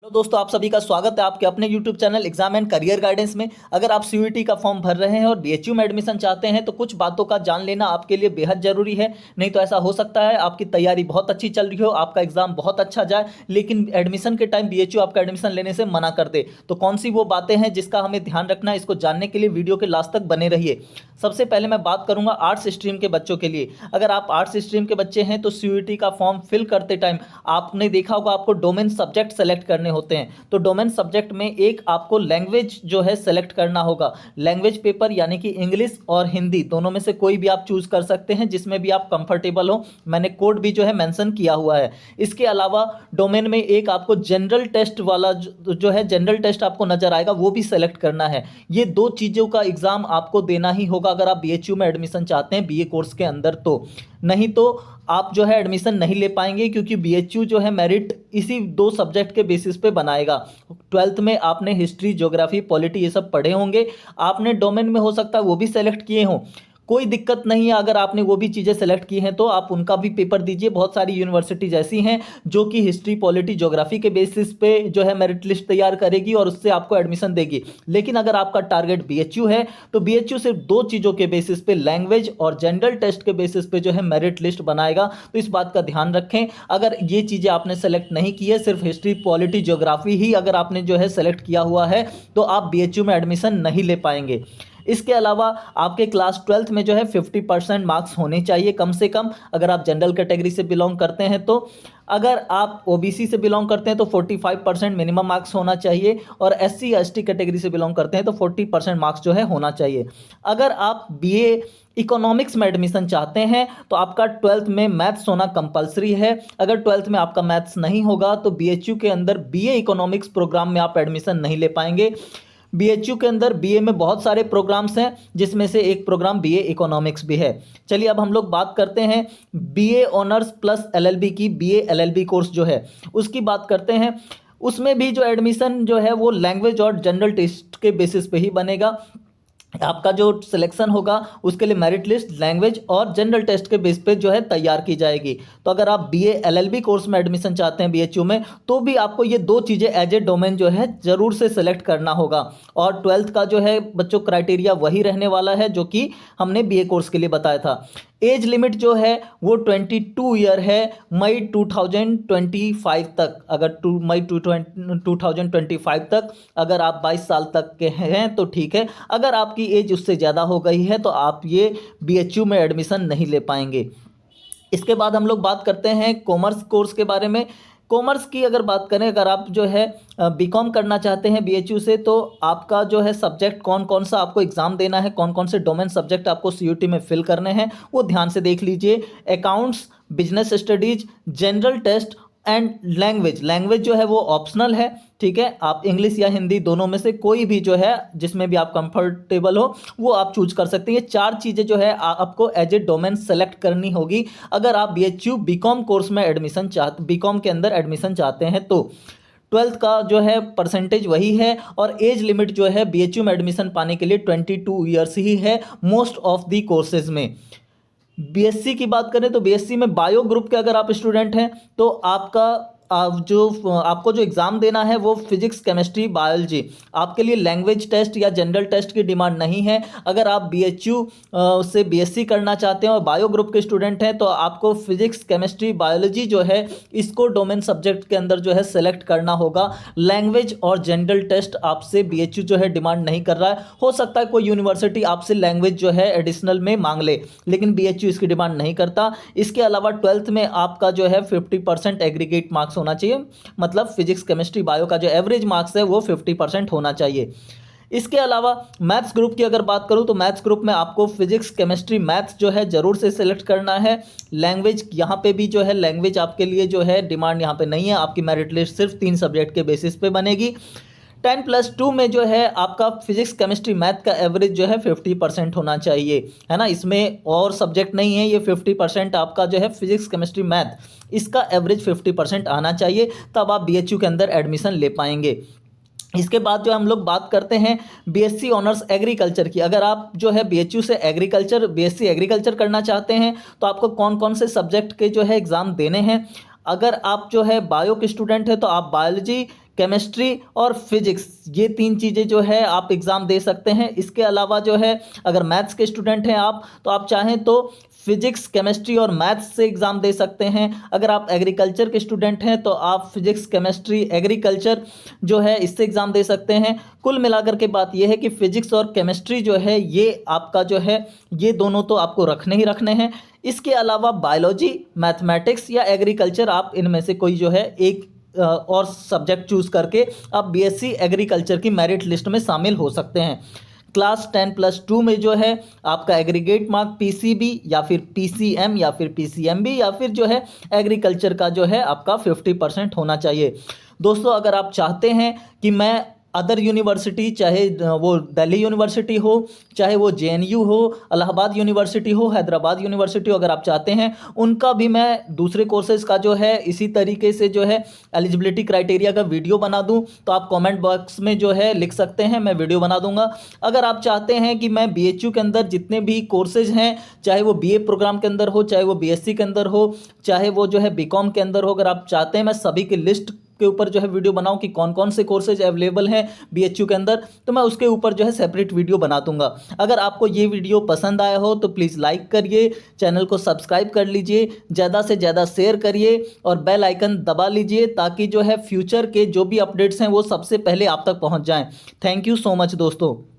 तो दोस्तों आप सभी का स्वागत है आपके अपने YouTube channel exam and career guidance में। अगर आप सीयूईटी का फॉर्म भर रहे हैं और बीएचयू में एडमिशन चाहते हैं तो कुछ बातों का जान लेना आपके लिए बेहद जरूरी है। नहीं तो ऐसा हो सकता है आपकी तैयारी बहुत अच्छी चल रही हो, आपका एग्जाम बहुत अच्छा जाए, लेकिन एडमिशन के टाइम बीएचयू आपका एडमिशन लेने से मना कर दे। तो कौन सी वो बातें हैं जिसका हमें ध्यान रखना है, इसको जानने के लिए वीडियो के लास्ट तक बने रहिए। सबसे पहले मैं बात करूंगा आर्ट्स स्ट्रीम के बच्चों के लिए। अगर आप आर्ट्स स्ट्रीम के बच्चे हैं तो सीयूईटी का फॉर्म फिल करते टाइम आपने देखा होगा आपको डोमेन सब्जेक्ट सेलेक्ट करने होते हैं। तो डोमेन सब्जेक्ट में एक आपको लैंग्वेज जो है सेलेक्ट करना होगा। लैंग्वेज पेपर यानी कि इंग्लिश और हिंदी दोनों में से कोई भी आप चूज कर सकते हैं जिसमें भी आप कंफर्टेबल हो। मैंने कोड भी जो है मेंशन किया हुआ है। इसके अलावा डोमेन में एक आपको जनरल टेस्ट वाला जो है जनरल टेस्ट आपको नजर आएगा, वो भी सेलेक्ट करना है। ये दो चीज़ों का एग्जाम आपको देना ही होगा अगर आप बीएचयू में एडमिशन चाहते हैं बीए कोर्स के अंदर। तो नहीं तो आप जो है एडमिशन नहीं ले पाएंगे, क्योंकि बीएचयू जो है मेरिट इसी दो सब्जेक्ट के बेसिस पे बनाएगा। ट्वेल्थ में आपने हिस्ट्री, ज्योग्राफी, पॉलिटी ये सब पढ़े होंगे। आपने डोमेन में हो सकता है वो भी सेलेक्ट किए हों, कोई दिक्कत नहीं है। अगर आपने वो भी चीज़ें सेलेक्ट की हैं तो आप उनका भी पेपर दीजिए। बहुत सारी यूनिवर्सिटीज ऐसी हैं जो कि हिस्ट्री, पॉलिटी, ज्योग्राफी के बेसिस पे जो है मेरिट लिस्ट तैयार करेगी और उससे आपको एडमिशन देगी। लेकिन अगर आपका टारगेट बीएचयू है तो बीएचयू सिर्फ दो चीज़ों के बेसिस पे, लैंग्वेज और जनरल टेस्ट के बेसिस पे जो है मेरिट लिस्ट बनाएगा। तो इस बात का ध्यान रखें। अगर ये चीज़ें आपने सेलेक्ट नहीं की है, सिर्फ हिस्ट्री, पॉलिटी, ज्योग्राफी ही अगर आपने जो है सेलेक्ट किया हुआ है, तो आप बीएचयू में एडमिशन नहीं ले पाएंगे। इसके अलावा आपके क्लास 12th में जो है 50% मार्क्स होने चाहिए कम से कम, अगर आप जनरल कैटेगरी से बिलोंग करते हैं तो। अगर आप ओबीसी से बिलोंग करते हैं तो 45% मिनिमम मार्क्स होना चाहिए, और एससी एसटी कैटेगरी से बिलोंग करते हैं तो 40% मार्क्स जो है होना चाहिए। अगर आप बीए इकोनॉमिक्स में एडमिशन चाहते हैं तो आपका 12th में मैथ्स होना कंपलसरी है। अगर 12th में आपका मैथ्स नहीं होगा तो बीएचयू के अंदर बीए इकोनॉमिक्स प्रोग्राम में आप एडमिशन नहीं ले पाएंगे। बीएचयू के अंदर बीए में बहुत सारे प्रोग्राम्स हैं, जिसमें से एक प्रोग्राम बीए इकोनॉमिक्स भी है। चलिए अब हम लोग बात करते हैं बीए ऑनर्स प्लस एलएलबी की। बीए एलएलबी कोर्स जो है उसकी बात करते हैं। उसमें भी जो एडमिशन जो है वो लैंग्वेज और जनरल टेस्ट के बेसिस पे ही बनेगा। आपका जो सिलेक्शन होगा उसके लिए मेरिट लिस्ट लैंग्वेज और जनरल टेस्ट के बेस पे जो है तैयार की जाएगी। तो अगर आप बीए एलएलबी कोर्स में एडमिशन चाहते हैं बीएचयू में, तो भी आपको ये दो चीज़ें एज ए डोमेन जो है ज़रूर से सेलेक्ट करना होगा। और 12th का जो है बच्चों क्राइटेरिया वही रहने वाला है जो कि हमने बीए कोर्स के लिए बताया था। एज लिमिट जो है वो 22 ईयर है, मई 2025 तक। अगर मई 2025 तक अगर आप 22 साल तक के हैं तो ठीक है। अगर आपकी एज उससे ज़्यादा हो गई है तो आप ये बीएचयू में एडमिशन नहीं ले पाएंगे। इसके बाद हम लोग बात करते हैं कॉमर्स कोर्स के बारे में। कॉमर्स की अगर बात करें, अगर आप जो है बीकॉम करना चाहते हैं बीएचयू से, तो आपका जो है सब्जेक्ट कौन कौन सा आपको एग्जाम देना है, कौन कौन से डोमेन सब्जेक्ट आपको सीयूटी में फिल करने हैं, वो ध्यान से देख लीजिए। Accounts, business studies, general test and language. Language जो है वो ऑप्शनल है, ठीक है। आप इंग्लिश या हिंदी दोनों में से कोई भी जो है जिसमें भी आप कंफर्टेबल हो वो आप चूज कर सकते हैं। ये चार चीज़ें जो है आपको एज ए डोमेन सेलेक्ट करनी होगी अगर आप बीएचयू बीकॉम कोर्स में एडमिशन बीकॉम के अंदर एडमिशन चाहते हैं तो। 12th का जो है परसेंटेज वही है, और एज लिमिट जो है बीएचयू में एडमिशन पाने के लिए 22 ईयर्स ही है मोस्ट ऑफ दी कोर्सेज में। बीएससी की बात करें तो बीएससी में बायो ग्रुप के अगर आप स्टूडेंट हैं तो आपको जो एग्ज़ाम देना है वो फिजिक्स, केमिस्ट्री, बायोलॉजी। आपके लिए लैंग्वेज टेस्ट या जनरल टेस्ट की डिमांड नहीं है। अगर आप बीएचयू से बीएससी करना चाहते हैं और बायो ग्रुप के स्टूडेंट हैं तो आपको फिजिक्स, केमिस्ट्री, बायोलॉजी जो है इसको डोमेन सब्जेक्ट के अंदर जो है सेलेक्ट करना होगा। लैंग्वेज और जनरल टेस्ट आपसे बीएचयू जो है डिमांड नहीं कर रहा है। हो सकता है कोई यूनिवर्सिटी आपसे लैंग्वेज जो है एडिशनल में मांग ले, लेकिन बीएचयू इसकी डिमांड नहीं करता। इसके अलावा 12th में आपका जो है 50% एग्रीगेट मार्क्स होना चाहिए, मतलब फिजिक्स, केमिस्ट्री, बायो का जो एवरेज मार्क्स है वो 50% होना चाहिए। इसके अलावा मैथ्स ग्रुप की अगर बात करूं तो मैथ्स ग्रुप में आपको फिजिक्स, केमिस्ट्री, मैथ्स जो है ज़रूर से सिलेक्ट करना है। लैंग्वेज यहाँ पे भी जो है लैंग्वेज आपके लिए जो है डिमांड यहाँ पे नहीं है। आपकी मेरिट लिस्ट सिर्फ 3 सब्जेक्ट के बेसिस पे बनेगी। 10+2 में जो है आपका फिजिक्स, केमिस्ट्री, मैथ का एवरेज जो है 50% होना चाहिए, है ना। इसमें और सब्जेक्ट नहीं है, ये 50% आपका जो है फिजिक्स, केमिस्ट्री, मैथ, इसका एवरेज 50% आना चाहिए, तब आप बीएचयू के अंदर एडमिशन ले पाएंगे। इसके बाद जो हम लोग बात करते हैं बीएससी ऑनर्स एग्रीकल्चर की। अगर आप जो है बीएचयू से एग्रीकल्चर, बीएससी एग्रीकल्चर करना चाहते हैं तो आपको कौन कौन से सब्जेक्ट के जो है एग्ज़ाम देने हैं। अगर आप जो है बायो के स्टूडेंट है तो आप बायोलॉजी, केमिस्ट्री और फिजिक्स, ये 3 चीज़ें जो है आप एग्ज़ाम दे सकते हैं। इसके अलावा जो है अगर मैथ्स के स्टूडेंट हैं आप, तो आप चाहें तो फिजिक्स, केमिस्ट्री और मैथ्स से एग्ज़ाम दे सकते हैं। अगर आप एग्रीकल्चर के स्टूडेंट हैं तो आप फिजिक्स, केमिस्ट्री, एग्रीकल्चर जो है इससे एग्ज़ाम दे सकते हैं। कुल मिलाकर के बात यह है कि फिजिक्स और केमिस्ट्री जो है ये आपका जो है ये दोनों तो आपको रखने ही रखने हैं। इसके अलावा बायोलॉजी, मैथमेटिक्स या एग्रीकल्चर, आप इनमें से कोई जो है एक और सब्जेक्ट चूज करके आप बीएससी एग्रीकल्चर की मेरिट लिस्ट में शामिल हो सकते हैं। क्लास 10+2 में जो है आपका एग्रीगेट मार्क पीसीबी या फिर पीसीएम या फिर पीसीएमबी या फिर जो है एग्रीकल्चर का जो है आपका 50% होना चाहिए। दोस्तों, अगर आप चाहते हैं कि मैं अदर यूनिवर्सिटी, चाहे वो दिल्ली यूनिवर्सिटी हो, चाहे वो जेएनयू हो, इलाहाबाद यूनिवर्सिटी हो, हैदराबाद यूनिवर्सिटी हो, अगर आप चाहते हैं उनका भी मैं दूसरे कोर्सेज़ का जो है इसी तरीके से जो है एलिजिबिलिटी क्राइटेरिया का वीडियो बना दूं, तो आप कमेंट बॉक्स में जो है लिख सकते हैं, मैं वीडियो बना दूंगा। अगर आप चाहते हैं कि मैं बीएचयू के अंदर जितने भी कोर्सेज हैं, चाहे वो बीए प्रोग्राम के अंदर हो, चाहे वो बीएससी के अंदर हो, चाहे वो जो है बीकॉम के अंदर हो, अगर आप चाहते हैं मैं सभी की लिस्ट के ऊपर जो है वीडियो बनाऊं कि कौन कौन से कोर्सेज अवेलेबल हैं बीएचयू के अंदर, तो मैं उसके ऊपर जो है सेपरेट वीडियो बना दूंगा। अगर आपको ये वीडियो पसंद आया हो तो प्लीज़ लाइक करिए, चैनल को सब्सक्राइब कर लीजिए, ज़्यादा से ज़्यादा शेयर करिए और बेल आइकन दबा लीजिए ताकि जो है फ्यूचर के जो भी अपडेट्स हैं वो सबसे पहले आप तक पहुँच जाएँ। थैंक यू सो मच दोस्तों।